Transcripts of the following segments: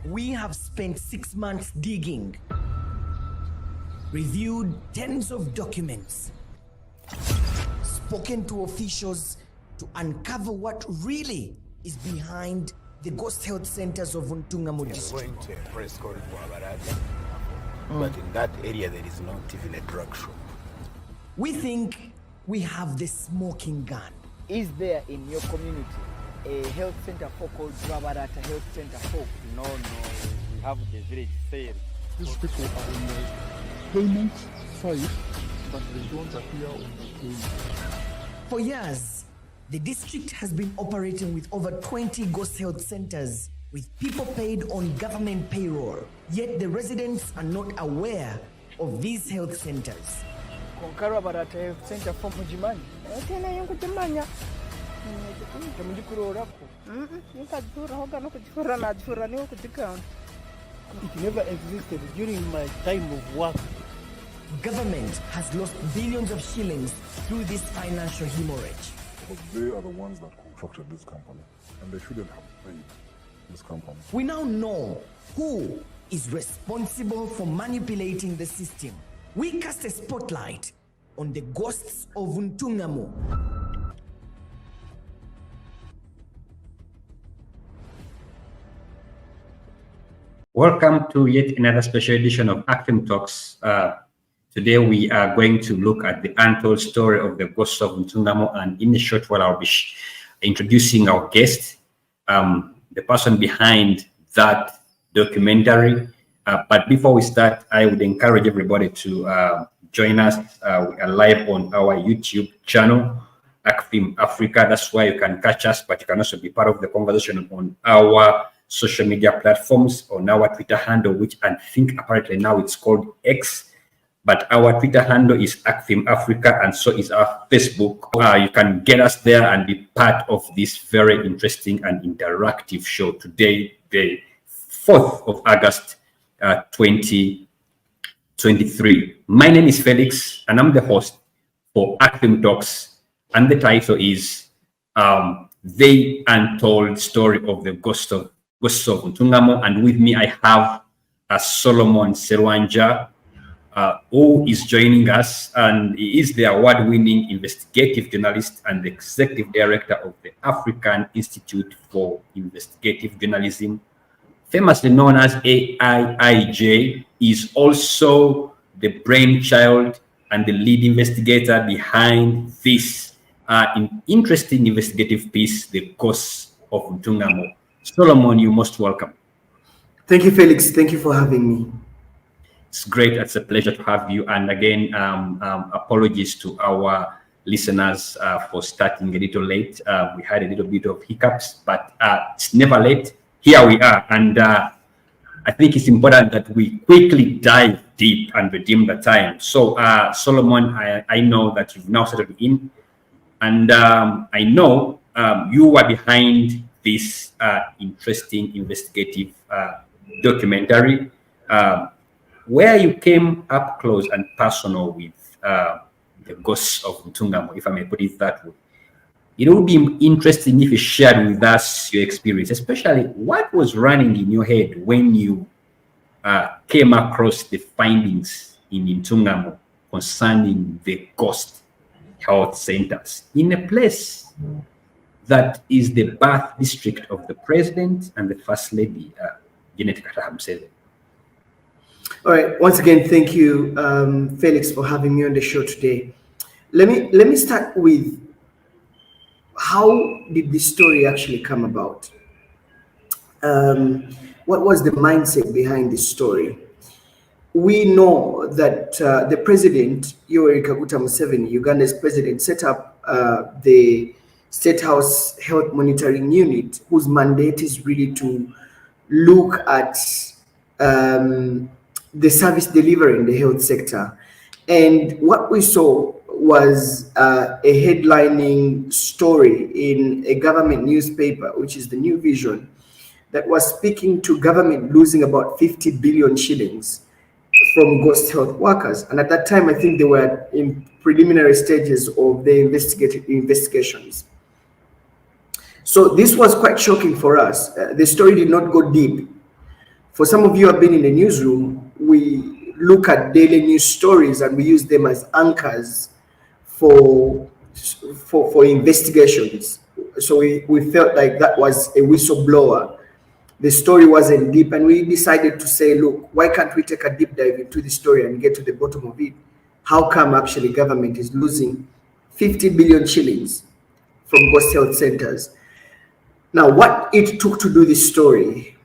We have spent 6 months digging, reviewed tens of documents, spoken to officials to uncover what really is behind the ghost health centers of Ntungamo district. Going to a press call for Abarata, but in that area there is not even a drug shop. We think we have the smoking gun. Is there in your community a health center called Rabarata Health Center 4? No, we have the village sale. These people are on the payment side, but they don't appear on the payment. For years, the district has been operating with over 20 ghost health centers with people paid on government payroll. Yet the residents are not aware of these health centers. Konkara Rabarata Health Center 4 Mujimani. Tena yangu jamanya. It never existed during my time of work. Government has lost billions of shillings through this financial hemorrhage. But they are the ones that constructed this company, and they shouldn't have paid this company. We now know who is responsible for manipulating the system. We cast a spotlight on the ghosts of Ntungamo. Welcome to yet another special edition of ACFIM Talks. Today we are going to look at the untold story of the Ghosts of Ntungamo, and in a short while I'll be introducing our guest, the person behind that documentary. But before we start, I would encourage everybody to join us. We are live on our YouTube channel, ACFIM Africa. That's why you can catch us, but you can also be part of the conversation on our social media platforms, on our Twitter handle, which I think apparently now it's called X, but our Twitter handle is ACFIM Africa, and so is our Facebook. You can get us there and be part of this very interesting and interactive show today, the 4th of August, 2023. My name is Felix, and I'm the host for ACFIM Talks, and the title is The Untold Story of the Ghosts of Ntungamo, and with me I have Solomon Serwanja, who is joining us, and he is the award-winning investigative journalist and the executive director of the African Institute for Investigative Journalism, famously known as AIIJ. Is also the brainchild and the lead investigator behind this interesting investigative piece, The Ghosts of Ntungamo. Solomon, you're most welcome. Thank you, Felix. Thank you for having me. It's great. It's a pleasure to have you. And again, apologies to our listeners for starting a little late. We had a little bit of hiccups, but it's never late. Here we are. And I think it's important that we quickly dive deep and redeem the time. So, Solomon, I know that you've now settled in. And I know you were behind this interesting investigative documentary, where you came up close and personal with the Ghosts of Ntungamo, if I may put it that way. It would be interesting if you shared with us your experience, especially what was running in your head when you came across the findings in Ntungamo concerning the ghost health centers in a place that is the birth district of the president and the first lady, Janet Museveni. All right. Once again, thank you, Felix, for having me on the show today. Let me start with how did this story actually come about? What was the mindset behind this story? We know that the president, Yoweri Kaguta Museveni, Uganda's president, set up the State House Health Monitoring Unit, whose mandate is really to look at the service delivery in the health sector. And what we saw was a headlining story in a government newspaper, which is the New Vision, that was speaking to government losing about 50 billion shillings from ghost health workers. And at that time, I think they were in preliminary stages of the investigations. So this was quite shocking for us. The story did not go deep. For some of you who have been in the newsroom, we look at daily news stories and we use them as anchors for investigations. So we felt like that was a whistleblower. The story wasn't deep, and we decided to say, look, why can't we take a deep dive into the story and get to the bottom of it? How come actually government is losing 50 billion shillings from ghost health centers? Now, what it took to do this story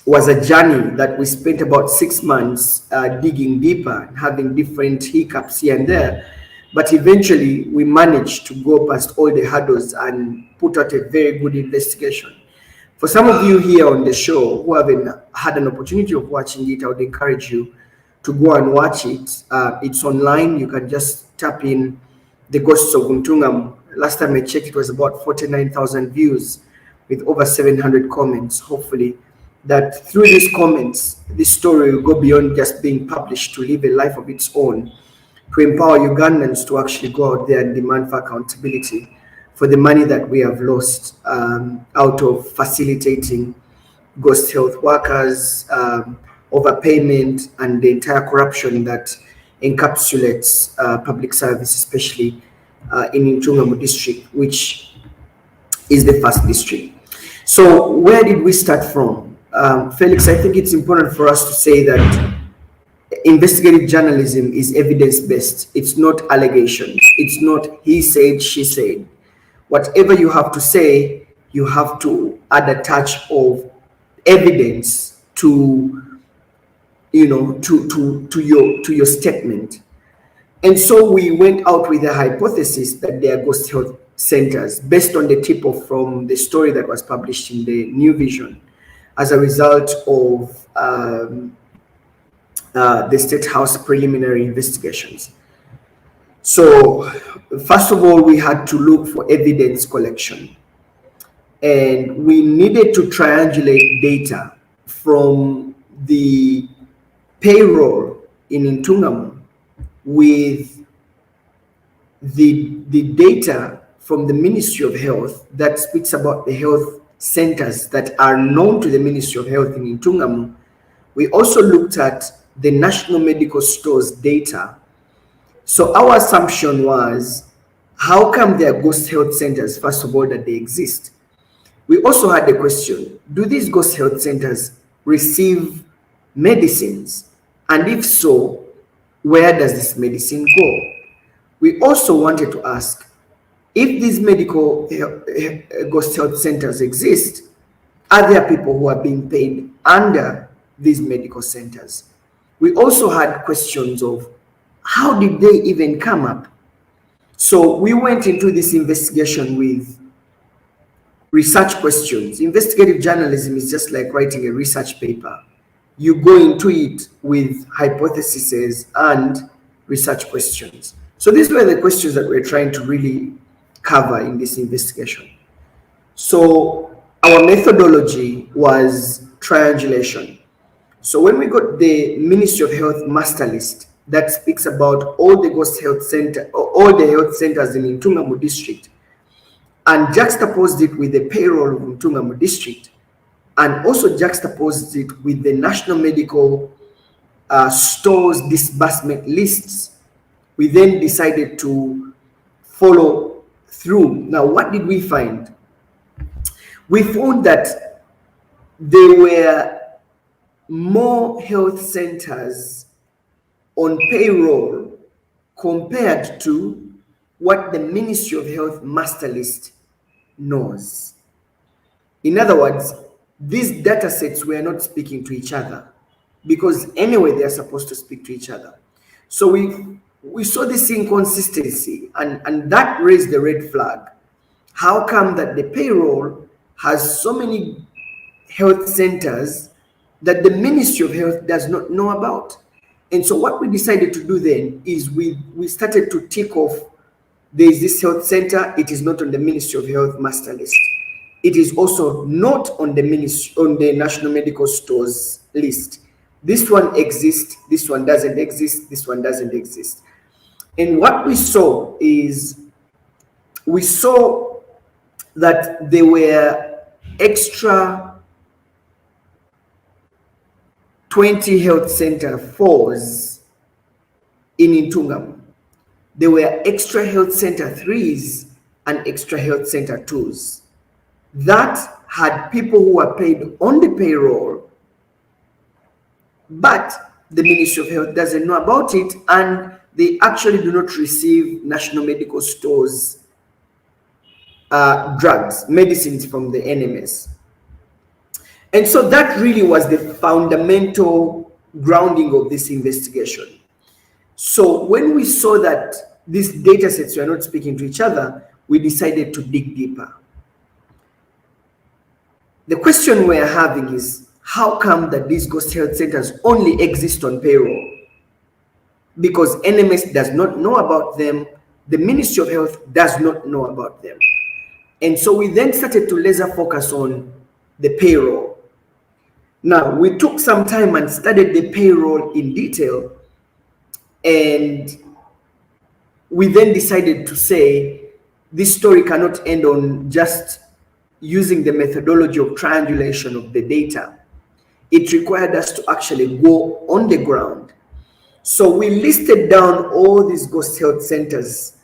was a journey that we spent about 6 months digging deeper, having different hiccups here and there. But eventually, we managed to go past all the hurdles and put out a very good investigation. For some of you here on the show who haven't had an opportunity of watching it, I would encourage you to go and watch it. It's online. You can just tap in the Ghosts of Ntungamo. Last time I checked, it was about 49,000 views with over 700 comments. Hopefully, that through these comments, this story will go beyond just being published to live a life of its own, to empower Ugandans to actually go out there and demand for accountability for the money that we have lost out of facilitating ghost health workers, overpayment, and the entire corruption that encapsulates public service, especially in Ntungamo district, which is the first district. So where did we start from? Felix, I think it's important for us to say that investigative journalism is evidence-based. It's not allegations. It's not he said, she said. Whatever you have to say, you have to add a touch of evidence to, you know, to your statement. And so we went out with a hypothesis that they are ghost health centers based on the tip-off from the story that was published in the New Vision as a result of the State House preliminary investigations. So first of all, we had to look for evidence collection, and we needed to triangulate data from the payroll in Ntungamo with the data from the Ministry of Health that speaks about the health centers that are known to the Ministry of Health in Ntungamo. We also looked at the National Medical Stores data. So our assumption was, how come there are ghost health centers, first of all, that they exist? We also had the question, do these ghost health centers receive medicines? And if so, where does this medicine go? We also wanted to ask, if these medical ghost health centers exist, are there people who are being paid under these medical centers? We also had questions of, how did they even come up? So we went into this investigation with research questions. Investigative journalism is just like writing a research paper. You go into it with hypotheses and research questions. So these were the questions that we're trying to really cover in this investigation. So our methodology was triangulation. So when we got the Ministry of Health master list that speaks about all the ghost health center, all the health centers in Ntungamo district, and juxtaposed it with the payroll of Ntungamo district, and also juxtaposed it with the national medical stores disbursement lists, we then decided to follow through. Now, what did we find? We found that there were more health centers on payroll compared to what the Ministry of Health master list knows. In other words, these data sets were not speaking to each other, because anyway they are supposed to speak to each other. So we saw this inconsistency, and that raised the red flag. How come that the payroll has so many health centers that the Ministry of Health does not know about? And so what we decided to do then is we started to tick off, there is this health center, it is not on the Ministry of Health master list. It is also not on the National Medical Stores list. This one exists, this one doesn't exist, this one doesn't exist. And what we saw is, we saw that there were extra 20 health center 4s in Ntungamo. There were extra health center 3s and extra health center 2s that had people who were paid on the payroll, but the Ministry of Health doesn't know about it, and they actually do not receive National Medical Stores drugs, medicines from the NMS. And so that really was the fundamental grounding of this investigation. So when we saw that these data sets were not speaking to each other, we decided to dig deeper. The question we're having is, how come that these ghost health centers only exist on payroll? Because NMS does not know about them, the Ministry of Health does not know about them. And so we then started to laser focus on the payroll. Now, we took some time and studied the payroll in detail, and we then decided to say this story cannot end on just using the methodology of triangulation of the data. It required us to actually go on the ground. So we listed down all these ghost health centers,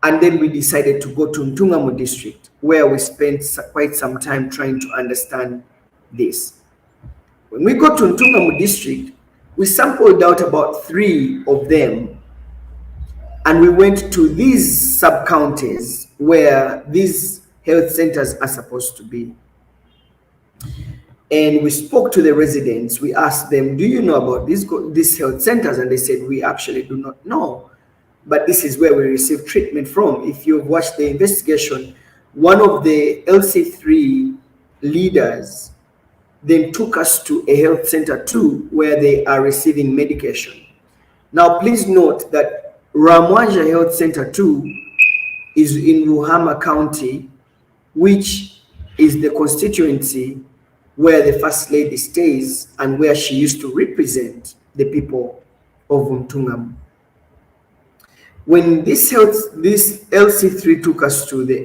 and then we decided to go to Ntungamo district, where we spent quite some time trying to understand this. When we got to Ntungamo district, we sampled out about 3 of them, and we went to these sub-counties where these health centers are supposed to be. And we spoke to the residents. We asked them, do you know about these health centers? And they said, we actually do not know, but this is where we receive treatment from. If you've watched the investigation, one of the LC3 leaders then took us to a health center 2 where they are receiving medication. Now, please note that Ramwanja Health Center 2 is in Ruhama County, which is the constituency where the First Lady stays and where she used to represent the people of Ntungamo. When this LC3 took us to the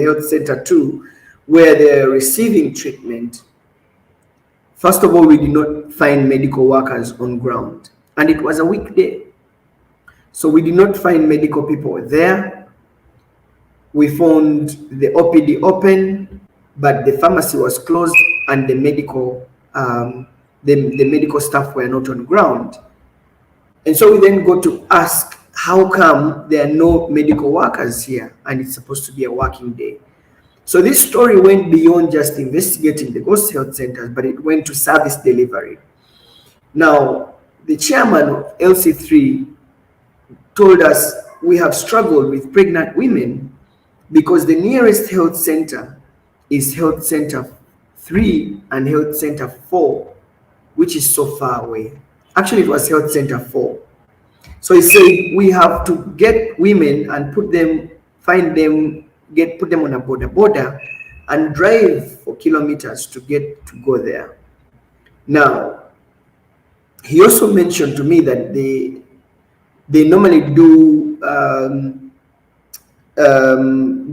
health center 2, where they're receiving treatment, first of all, we did not find medical workers on ground, and it was a weekday. So we did not find medical people there. We found the OPD open, but the pharmacy was closed, and the medical staff were not on ground. And so we then go to ask, how come there are no medical workers here and it's supposed to be a working day? So this story went beyond just investigating the ghost health centers, but it went to service delivery. Now, the chairman of LC3 told us we have struggled with pregnant women because the nearest health center is Health Center 3 and Health Center 4, which is so far away. Actually, it was Health Center 4. So he said we have to get women and put them on a border and drive for kilometers to go there. Now, he also mentioned to me that they normally do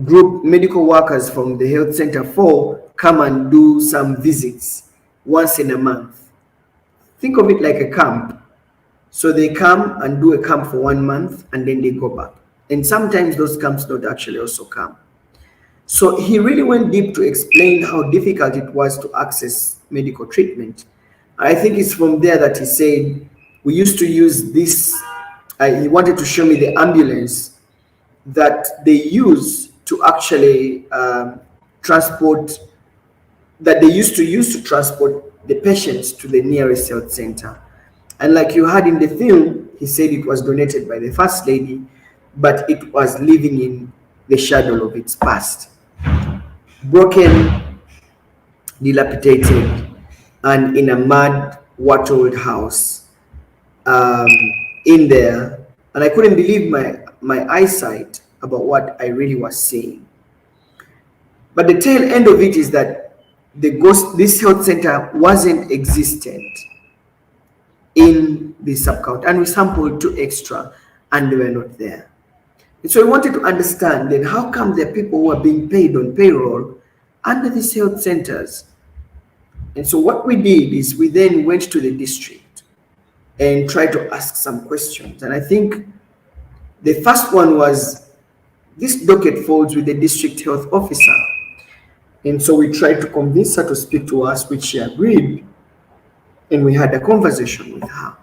group medical workers from the Health Center 4 come and do some visits once in a month. Think of it like a camp. So they come and do a camp for 1 month and then they go back. And sometimes those camps don't actually also come. So he really went deep to explain how difficult it was to access medical treatment. I think it's from there that he said, we used to use this, he wanted to show me the ambulance that they use to actually transport, that they used to use to transport the patients to the nearest health center. And like you heard in the film, he said it was donated by the First Lady, but it was living in the shadow of its past. Broken, dilapidated, and in a mud, wattled house in there. And I couldn't believe my eyesight about what I really was seeing. But the tail end of it is that this health center wasn't existent in the sub-county, and we sampled 2 extra and they were not there. And so we wanted to understand then how come there are people who are being paid on payroll under these health centers. And so what we did is we then went to the district and tried to ask some questions. And I think the first one was, this docket falls with the district health officer. And so we tried to convince her to speak to us, which she agreed. And we had a conversation with her.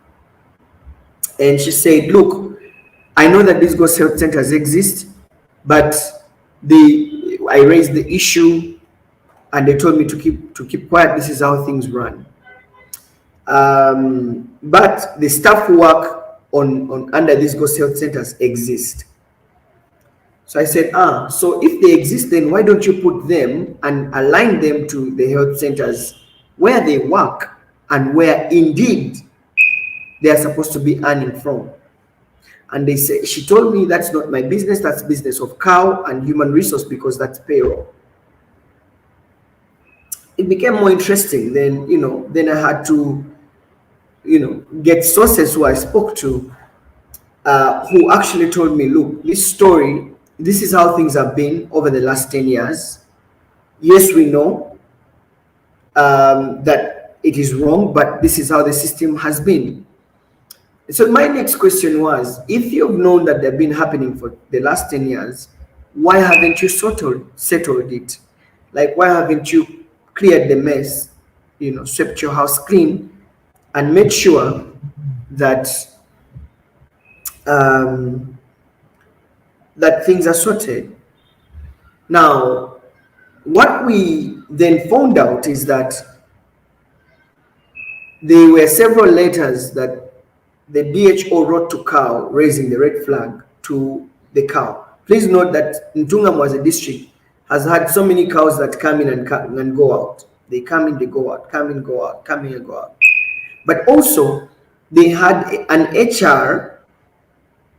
And she said, look, I know that these ghost health centers exist, but I raised the issue and they told me to keep quiet. This is how things run. But the staff who work on under these ghost health centers exist. So I said, so if they exist, then why don't you put them and align them to the health centers where they work and where indeed they are supposed to be earning from? And they say, she told me, that's not my business, that's business of cow and human resource, because that's payroll. It became more interesting. Then, then I had to, get sources who I spoke to, who actually told me, look, this story, this is how things have been over the last 10 years. Yes, we know that it is wrong, but this is how the system has been. So my next question was, if you've known that they've been happening for the last 10 years, why haven't you settled it? Like, why haven't you cleared the mess, swept your house clean and made sure that that things are sorted? Now, what we then found out is that there were several letters that the DHO wrote to COW raising the red flag to the cow. Please note that Ntungamo as a district has had so many cows that come in and go out. They come in, they go out, come in, go out, come in and go out. But also, they had an HR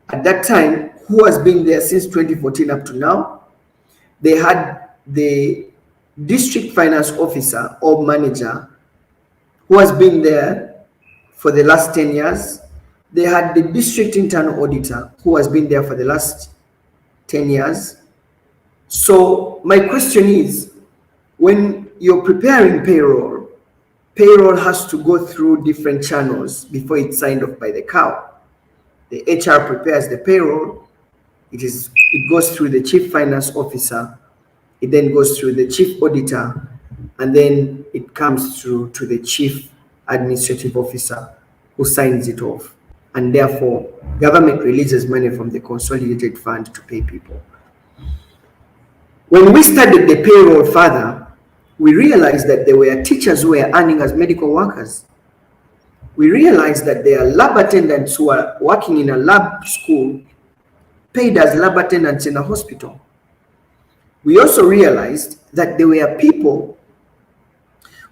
at that time who has been there since 2014 up to now. They had the district finance officer or manager who has been there for the last 10 years. They had the district internal auditor who has been there for the last 10 years. So my question is, when you're preparing payroll, payroll has to go through different channels before it's signed off by the cow. The HR prepares the payroll. It goes through the chief finance officer. It then goes through the chief auditor, and then it comes through to the chief administrative officer who signs it off. And therefore, government releases money from the consolidated fund to pay people. When we studied the payroll further, we realized that there were teachers who were earning as medical workers. We realized that there are lab attendants who are working in a lab school, paid as lab attendants in a hospital. We also realized that there were people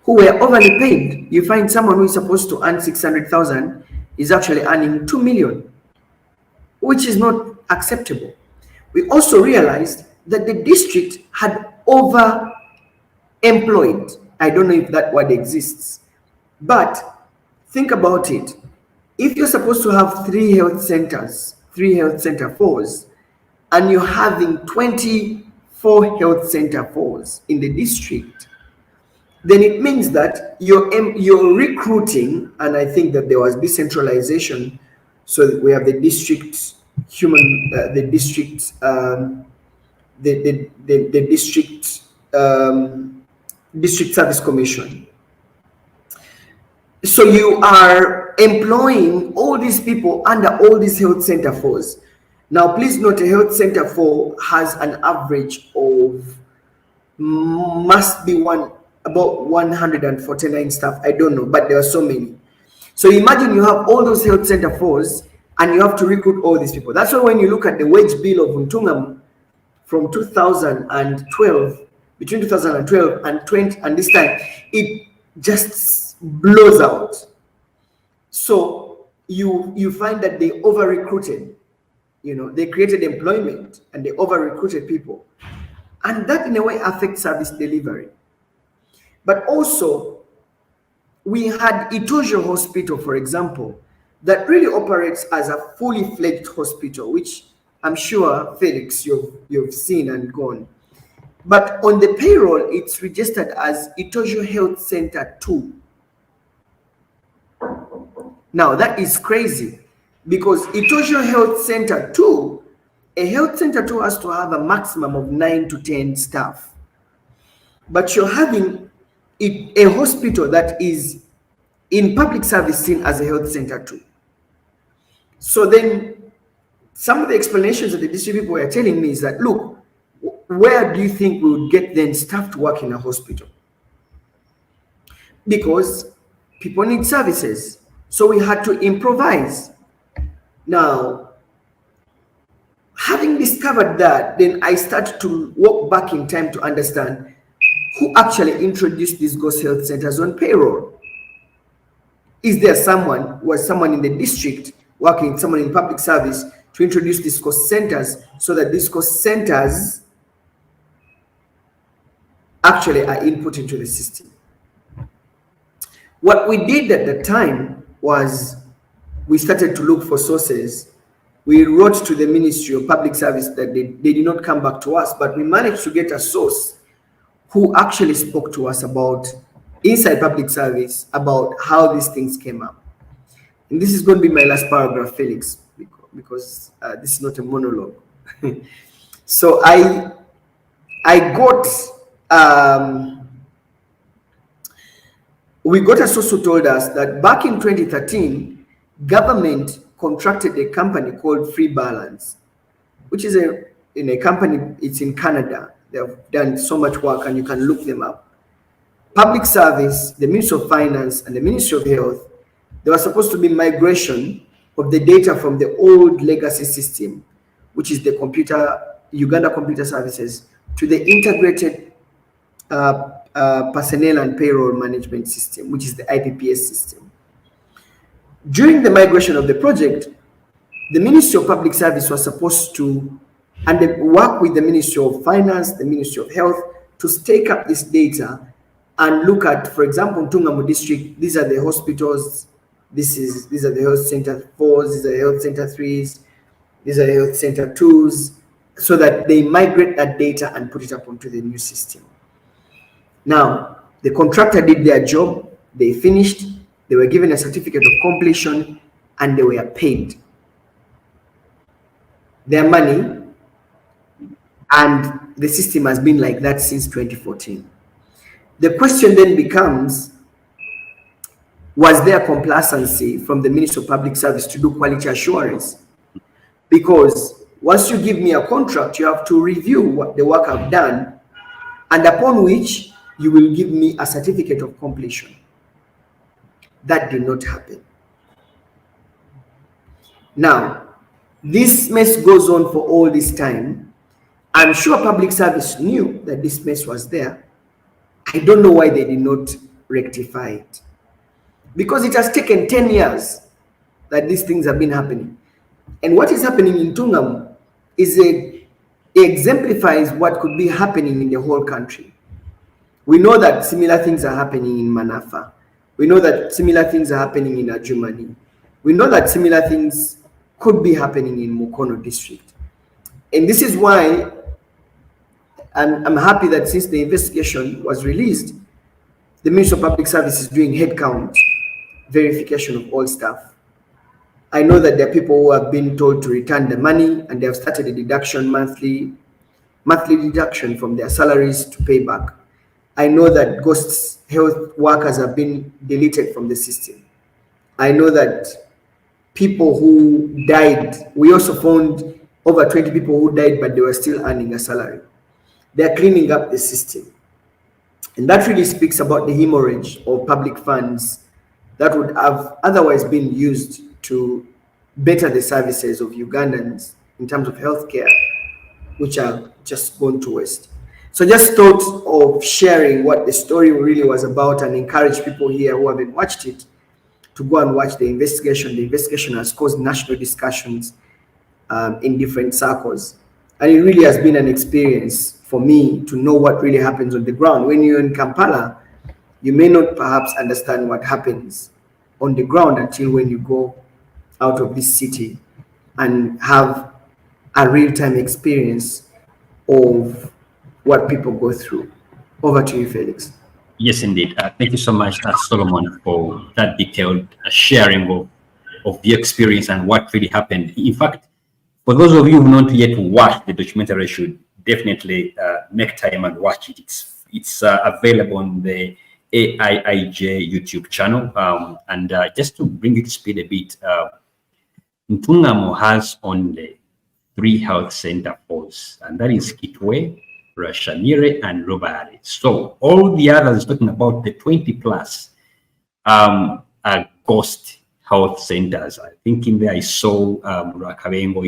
who were overly paid. You find someone who is supposed to earn 600,000 is actually earning 2 million, which is not acceptable. We also realized that the district had over-employed. I don't know if that word exists, but think about it. If you're supposed to have 3 health centers, 3 health center 4s, and you're having 24 health center 4s in the district, then it means that you're recruiting, and I think that there was decentralization, so that we have the district district service commission. So you are employing all these people under all these health center 4s. Now, please note, a health center 4 has an average of must be about 149 staff. I don't know, but there are so many. So imagine you have all those health center 4s and you have to recruit all these people. That's why when you look at the wage bill of Ntungamo from 2012, between 2012 and 20, and this time, it just blows out. So you find that they over-recruited. They created employment and they over-recruited people. And that in a way affects service delivery. But also, we had AIIJ Hospital, for example, that really operates as a fully fledged hospital, which I'm sure, Felix, you've seen and gone. But on the payroll, it's registered as Itojo Health Center 2. Now that is crazy, because Itojo Health Center 2, a health center 2 has to have a maximum of 9 to 10 staff. But you're having a hospital that is in public service seen as a health center 2. So then some of the explanations that the district people were telling me is that, look, where do you think we would get then staff to work in a hospital? Because people need services. So we had to improvise. Now, having discovered that, then I started to walk back in time to understand who actually introduced these ghost health centers on payroll. Is there someone, was someone in the district working, someone in public service to introduce these ghost centers so that these ghost centers actually are input into the system? What we did at the time was we started to look for sources. We wrote to the Ministry of Public Service that they did not come back to us, but we managed to get a source who actually spoke to us about inside public service about how these things came up. And this is going to be my last paragraph, Felix, because this is not a monologue. So I got we got a source who told us that back in 2013, government contracted a company called Free Balance, which is a company, it's in Canada. They have done so much work and you can look them up. Public Service, the Ministry of Finance and the Ministry of Health, there was supposed to be migration of the data from the old legacy system, which is the Uganda Computer Services, to the integrated personnel and payroll management system, which is the IPPS system. During the migration of the project, the Ministry of Public Service was supposed to work with the Ministry of Finance, the Ministry of Health, to stake up this data and look at, for example, Ntungamo district, these are the hospitals, these are the health center 4s, these are health center 3s, these are health center 2s, so that they migrate that data and put it up onto the new system. Now, the contractor did their job, they finished, they were given a certificate of completion, and they were paid their money, and the system has been like that since 2014. The question then becomes, was there complacency from the Ministry of Public Service to do quality assurance? Because once you give me a contract, you have to review what the work I've done, and upon which you will give me a certificate of completion. That did not happen. Now, this mess goes on for all this time. I'm sure public service knew that this mess was there. I don't know why they did not rectify it. Because it has taken 10 years that these things have been happening. And what is happening in Ntungamo is it exemplifies what could be happening in the whole country. We know that similar things are happening in Manafa. We know that similar things are happening in Ajumani. We know that similar things could be happening in Mukono district. And this is why I'm happy that since the investigation was released, the Ministry of Public Service is doing headcount verification of all staff. I know that there are people who have been told to return the money, and they have started a deduction, monthly deduction from their salaries to pay back. I know that ghost health workers have been deleted from the system. I know that people who died, we also found over 20 people who died, but they were still earning a salary. They're cleaning up the system. And that really speaks about the hemorrhage of public funds that would have otherwise been used to better the services of Ugandans in terms of healthcare, which are just gone to waste. So just thought of sharing what the story really was about and encourage people here who haven't watched it to go and watch the investigation. The investigation has caused national discussions in different circles. And it really has been an experience for me to know what really happens on the ground. When you're in Kampala, you may not perhaps understand what happens on the ground until when you go out of this city and have a real-time experience of what people go through. Over to you, Felix. Yes, indeed. Thank you so much, Solomon, for that detailed sharing of the experience and what really happened. In fact, for those of you who have not yet watched the documentary, should definitely make time and watch it. It's available on the AIIJ YouTube channel. And just to bring it to speed a bit, Ntungamo has only 3 health center posts, and that is Kitwe, Rashamire, and Rubare. So all the others, talking about the 20 plus, are ghost health centers. I think in there I saw Rakabengo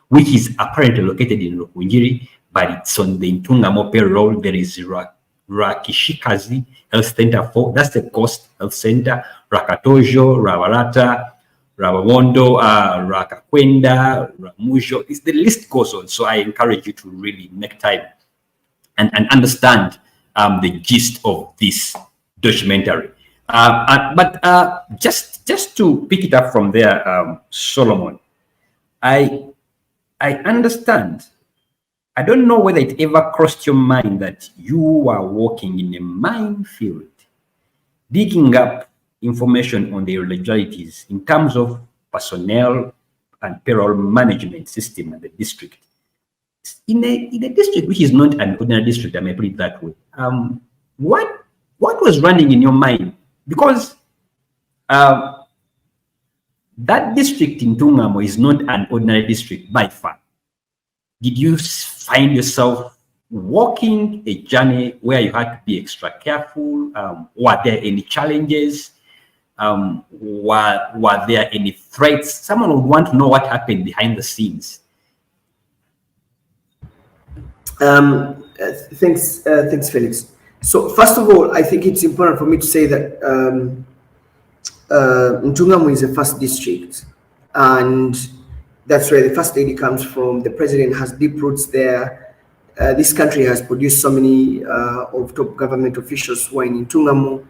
which is apparently located in Rukunjiri, but it's on the Ntungamo payroll. There is Rakishikazi Health Center that's the ghost health center. Rakatojo, Rabarata, Rabawondo, Rakakwenda, Ramujo. The list goes on. So I encourage you to really make time and understand the gist of this documentary. But just to pick it up from there, Solomon, I understand. I don't know whether it ever crossed your mind that you are walking in a minefield, digging up information on the irregularities in terms of personnel and payroll management system at the district. In a district which is not an ordinary district, I may put it that way. What was running in your mind? Because that district in Ntungamo is not an ordinary district by far. Did you find yourself walking a journey where you had to be extra careful? Were there any challenges? Were there any threats? Someone would want to know what happened behind the scenes. Thanks, Felix. So first of all, I think it's important for me to say that Ntungamo is a first district, and that's where the first lady comes from. The president has deep roots there. This country has produced so many of top government officials who are in Ntungamo.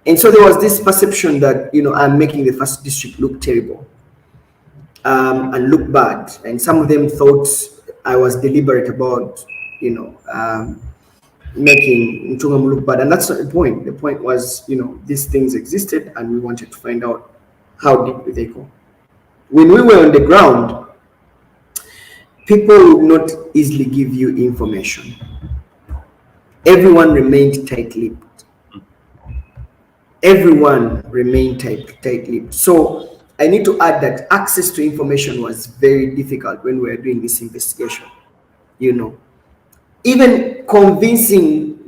And so there was this perception that, I'm making the first district look terrible and look bad. And some of them thought I was deliberate about, making Ntungamo look bad. And that's not the point. The point was, these things existed and we wanted to find out how deep they go. When we were on the ground, people would not easily give you information. Everyone remained tight-lipped. Everyone remained tight-lipped. So I need to add that access to information was very difficult when we were doing this investigation. Even convincing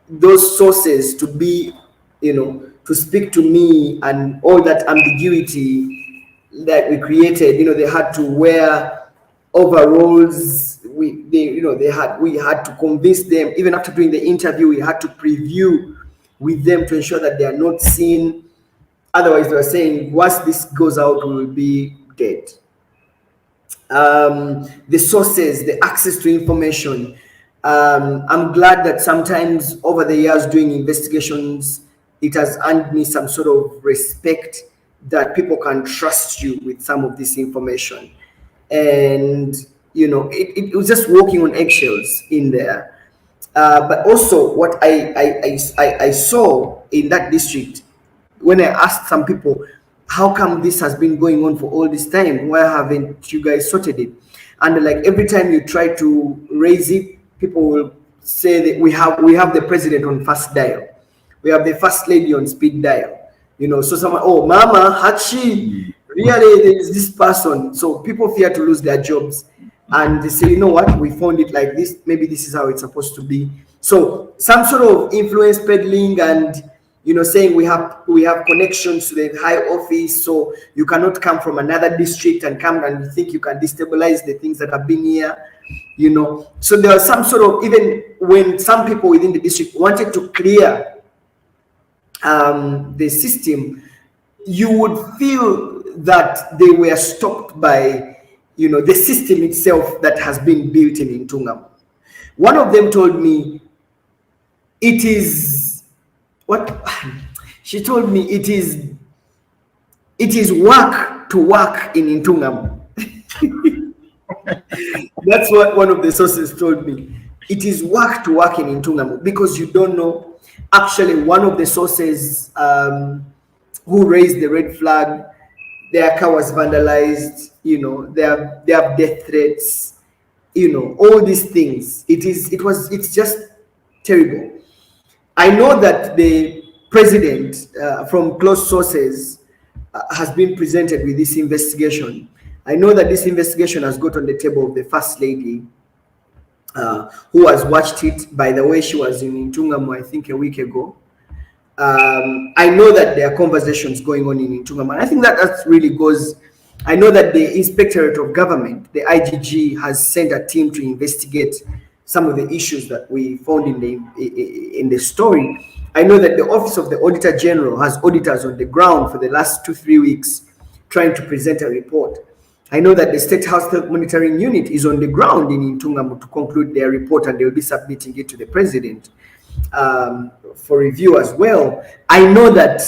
those sources to be, to speak to me, and all that ambiguity that we created, they had to wear overalls. We had to convince them. Even after doing the interview, we had to preview with them to ensure that they are not seen. Otherwise, they were saying, once this goes out, we will be dead. The sources, the access to information. I'm glad that sometimes over the years doing investigations, it has earned me some sort of respect that people can trust you with some of this information. And, it was just walking on eggshells in there. But also what I saw in that district, when I asked some people, how come this has been going on for all this time? Why haven't you guys sorted it? And like every time you try to raise it, people will say that we have the president on fast dial. We have the first lady on speed dial. So someone, oh, Mama, Hachi, really, there is this person. So people fear to lose their jobs. And they say, you know what, we found it like this. Maybe this is how it's supposed to be. So some sort of influence peddling and, saying we have connections to the high office, so you cannot come from another district and come and you think you can destabilize the things that have been here, So there was some sort of, even when some people within the district wanted to clear the system, you would feel that they were stopped by, the system itself that has been built in Ntungamo. One of them told me, it is what she told me, it is work to work in Ntungamo. That's what one of the sources told me. It is work to work in Ntungamo because you don't know. Actually, one of the sources who raised the red flag, their car was vandalized. You know, they have death threats. You know, all these things. It's just terrible. I know that the president, from close sources, has been presented with this investigation. I know that this investigation has got on the table of the First Lady, who has watched it. By the way, she was in Ntungamo, I think, a week ago. I know that there are conversations going on in Ntungamo. And I think that really goes. I know that the Inspectorate of Government, the IGG, has sent a team to investigate some of the issues that we found in the story. I know that the Office of the Auditor General has auditors on the ground for the last 2-3 weeks trying to present a report. I know that the State House Health Monitoring Unit is on the ground in Ntungamo to conclude their report, and they'll be submitting it to the president for review as well. I know that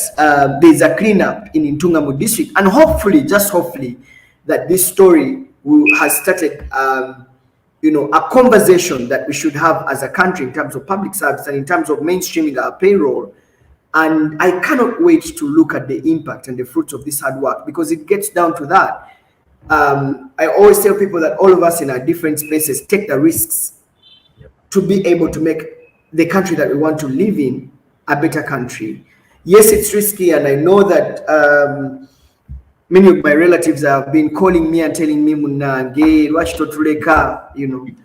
there's a cleanup in Ntungamo district, and hopefully, just hopefully, that this story has started a conversation that we should have as a country in terms of public service and in terms of mainstreaming our payroll. And I cannot wait to look at the impact and the fruits of this hard work, because it gets down to that. I always tell people that all of us in our different spaces take the risks to be able to make the country that we want to live in a better country. Yes, it's risky, and I know that many of my relatives have been calling me and telling me, "Munange, watch Totuleka, you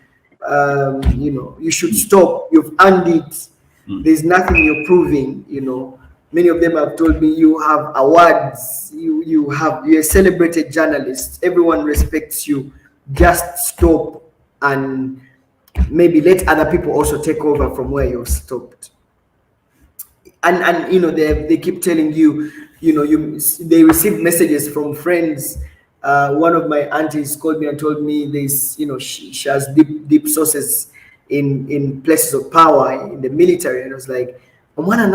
should stop. You've earned it. There's nothing you're proving." Many of them have told me, "You have awards. You're a celebrated journalist. Everyone respects you. Just stop and maybe let other people also take over from where you've stopped." And they keep telling you, they receive messages from friends. One of my aunties called me and told me this, she has deep sources in places of power in the military, and I was like, and I'm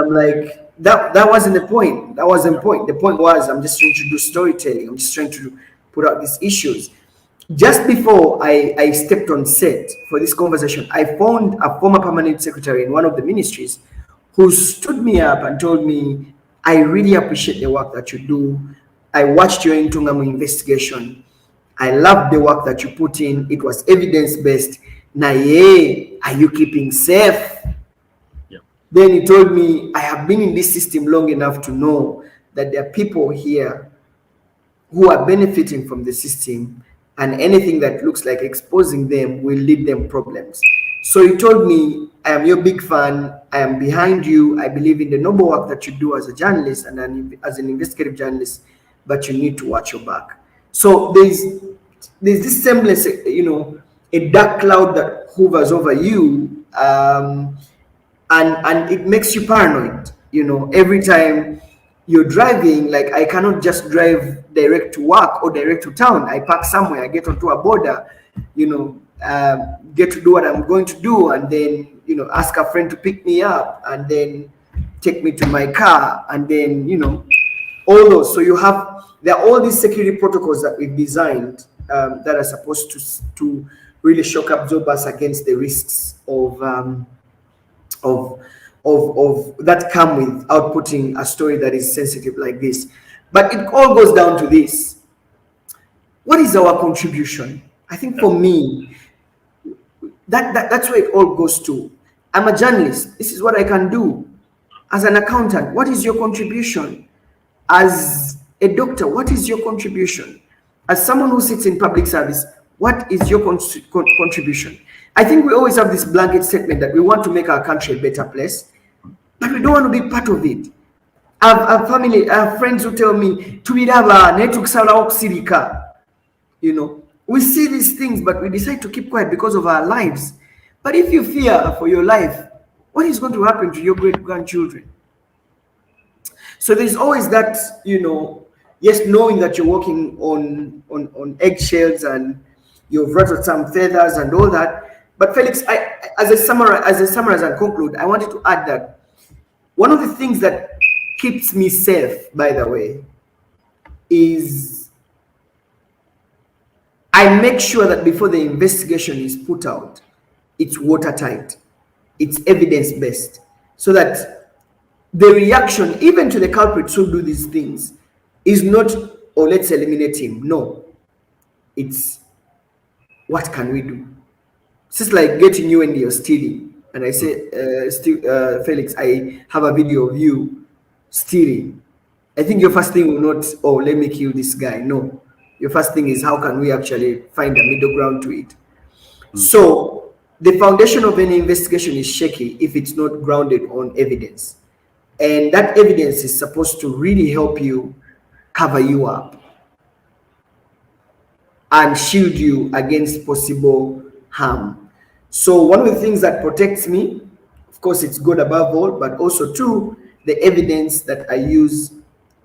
like, that wasn't the point. That wasn't the point. The point was, I'm just trying to do storytelling. I'm just trying to put out these issues. Just before I stepped on set for this conversation, I found a former permanent secretary in one of the ministries who stood me up and told me, "I really appreciate the work that you do. I watched your Ntungamo investigation. I love the work that you put in. It was evidence-based. Naye, are you keeping safe?" Yeah. Then he told me, "I have been in this system long enough to know that there are people here who are benefiting from the system, and anything that looks like exposing them will lead them problems." So he told me, "I am your big fan. I am behind you. I believe in the noble work that you do as a journalist and as an investigative journalist, but you need to watch your back." So there's this semblance, a dark cloud that hovers over you, and it makes you paranoid. Every time you're driving, like, I cannot just drive direct to work or direct to town. I park somewhere, I get onto a border, get to do what I'm going to do, and then ask a friend to pick me up and then take me to my car, and then all those. So there are all these security protocols that we've designed that are supposed to really shock absorb us against the risks of that come with outputting a story that is sensitive like this. But it all goes down to this: what is our contribution? I think for me, that's where it all goes to. I'm a journalist. This is what I can do. As an accountant, what is your contribution? As a doctor, what is your contribution? As someone who sits in public service, what is your contribution? I think we always have this blanket statement that we want to make our country a better place, but we don't want to be part of it. I have friends who tell me, we see these things, but we decide to keep quiet because of our lives. But if you fear for your life, what is going to happen to your great-grandchildren? So there's always that, yes, knowing that you're walking on eggshells and you've rattled some feathers and all that. But Felix, as I summarize and conclude, I wanted to add that one of the things that keeps me safe, by the way, is I make sure that before the investigation is put out, it's watertight, it's evidence-based, so that the reaction, even to the culprits who do these things, is not, oh, let's eliminate him. No, it's, what can we do? It's just like getting you and you're stealing, and I say, Felix, I have a video of you stealing. I think your first thing will not, oh, let me kill this guy. No, your first thing is, how can we actually find a middle ground to it? So the foundation of any investigation is shaky if it's not grounded on evidence. And that evidence is supposed to really help you cover you up and shield you against possible harm. So one of the things that protects me, of course, it's God above all, but also too, the evidence that I use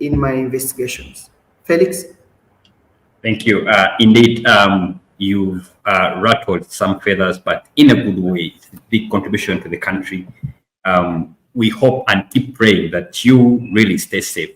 in my investigations. Felix? Thank you. Indeed, you've rattled some feathers, but in a good way. It's a big contribution to the country. We hope and keep praying that you really stay safe